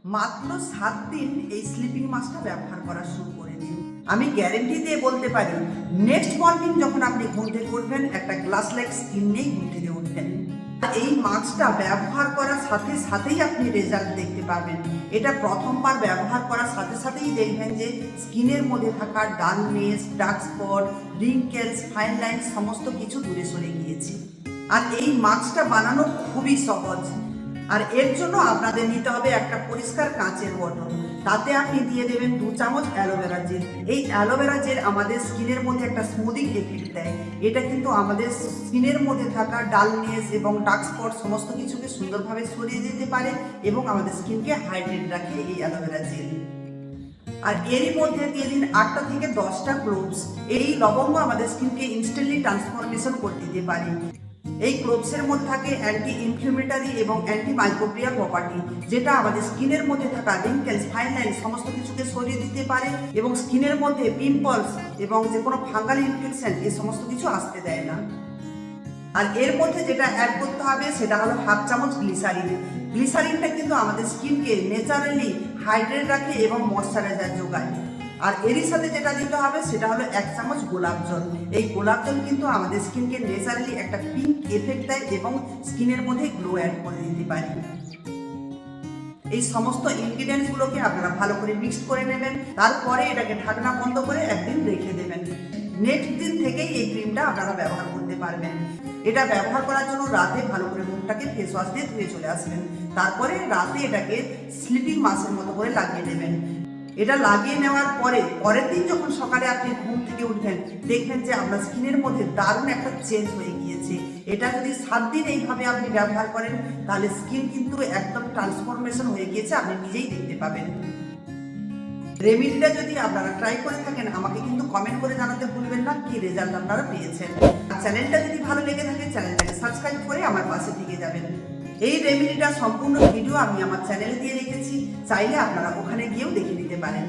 মাত্র 7 দিন এই স্লিপিং মাস্কটা ব্যবহার করা শুরু করে দিন। আমি গ্যারেন্টি দিয়ে বলতে পারি, নেক্সট মর্নিং যখন আপনি ঘুম থেকে উঠবেন, একটা গ্লাস লাইক স্কিন নিয়েই ঘুম থেকে উঠবেন। এই মাস্কটা ব্যবহার করার সাথে সাথেই আপনি রেজাল্ট দেখতে পারবেন। এটা প্রথমবার ব্যবহার করার সাথে সাথেই দেখবেন যে স্কিনের মধ্যে থাকা darkness, dark spot, wrinkles, fine line সমস্ত কিছু দূরে সরে গিয়েছে। আর এই মাস্কটা বানানো খুবই সহজ। আর এর জন্য আপনাদের নিতে হবে একটা পরিষ্কার কাঁচের বটল, তাতে আপনি দিয়ে দেবেন 2 চামচ অ্যালোভেরা জেল। এই অ্যালোভেরা জেল আমাদের স্কিনের মধ্যে একটা স্মুদিং এফেক্ট দেয়। এটা কিন্তু আমাদের স্কিনের মধ্যে থাকা ডালনেস এবং ডার্ক স্পট সমস্ত কিছুকে সুন্দরভাবে সরিয়ে দিতে পারে এবং আমাদের স্কিনকে হাইড্রেট রাখে এই অ্যালোভেরা জেল। আর এরই মধ্যে দিয়ে দিন 8টা থেকে 10টা ক্লোভস। এই লবঙ্গ আমাদের স্কিনকে ইনস্ট্যান্টলি ট্রান্সফরমেশন করে দিতে পারে। এই ক্লোভসের মধ্যে থাকে অ্যান্টি ইনফ্লেমেটরি এবং অ্যান্টি মাইক্রোবিয়াল প্রপার্টি, যেটা আমাদের স্কিনের মধ্যে থাকা রিঙ্কেলস, ফাইন লাইন সমস্ত কিছুকে সরিয়ে দিতে পারে এবং স্কিনের মধ্যে পিম্পলস এবং যে কোনো ফাঙ্গাল ইনফেকশন এই সমস্ত কিছু আসতে দেয় না। আর এর মধ্যে যেটা অ্যাড করতে হবে সেটা হলো 1/2 চামচ গ্লিসারিন। গ্লিসারিনটা কিন্তু আমাদের স্কিনকে ন্যাচারালি হাইড্রেট রাখে এবং ময়শ্চারাইজার যোগায়। আর এরই সাথে যেটা দিতে হবে সেটা হলো 1 চামচ গোলাপ জল। এই গোলাপ জল কিন্তু আমাদের স্কিনকে ন্যাচারালি একটা পিঙ্ক এফেক্ট দেয় এবং স্কিনের মধ্যে গ্লো অ্যাড করে দিতে পারে। এই সমস্ত ইনগ্রিডিয়েন্টসগুলোকে আপনারা ভালো করে মিক্সড করে নেবেন। তারপরে এটাকে ঢাকনা বন্ধ করে একদিন রেখে দেবেন। নেক্সট দিন থেকেই এই ক্রিমটা আপনারা ব্যবহার করতে পারবেন। এটা ব্যবহার করার জন্য রাতে ভালো করে মুখটাকে ফেস ওয়াশ দিয়ে ধুয়ে চলে আসবেন। তারপরে রাতে এটাকে স্লিপিং মাস্কের মতো করে লাগিয়ে নেবেন। এটা লাগিয়ে নেওয়ার পরে পরের দিন যখন সকালে আপনি ঘুম থেকে উঠবেন, দেখবেন যে আপনার স্কিনের মধ্যে দারুণ একটা চেঞ্জ হয়ে গিয়েছে। এটা যদি 7 দিন এইভাবে আপনি ব্যবহার করেন, তাহলে স্কিন কিন্তু একদম ট্রান্সফরমেশন হয়ে গিয়েছে, আপনি নিজেই দেখতে পাবেন। রেমেডিটা যদি আপনারা ট্রাই করে থাকেন, আমাকে কিন্তু কমেন্ট করে জানাতে ভুলবেন না কি রেজাল্ট আপনারা পেয়েছেন। আর চ্যানেলটা যদি ভালো লেগে থাকে, চ্যানেলটাকে সাবস্ক্রাইব করে আমার পাশে থেকে যাবেন। এই রেমেডিটার সম্পূর্ণ ভিডিও আমি আমার চ্যানেলে দিয়ে রেখেছি, চাইলে আপনারা ওখানে গিয়েও দেখে নিতে পারেন।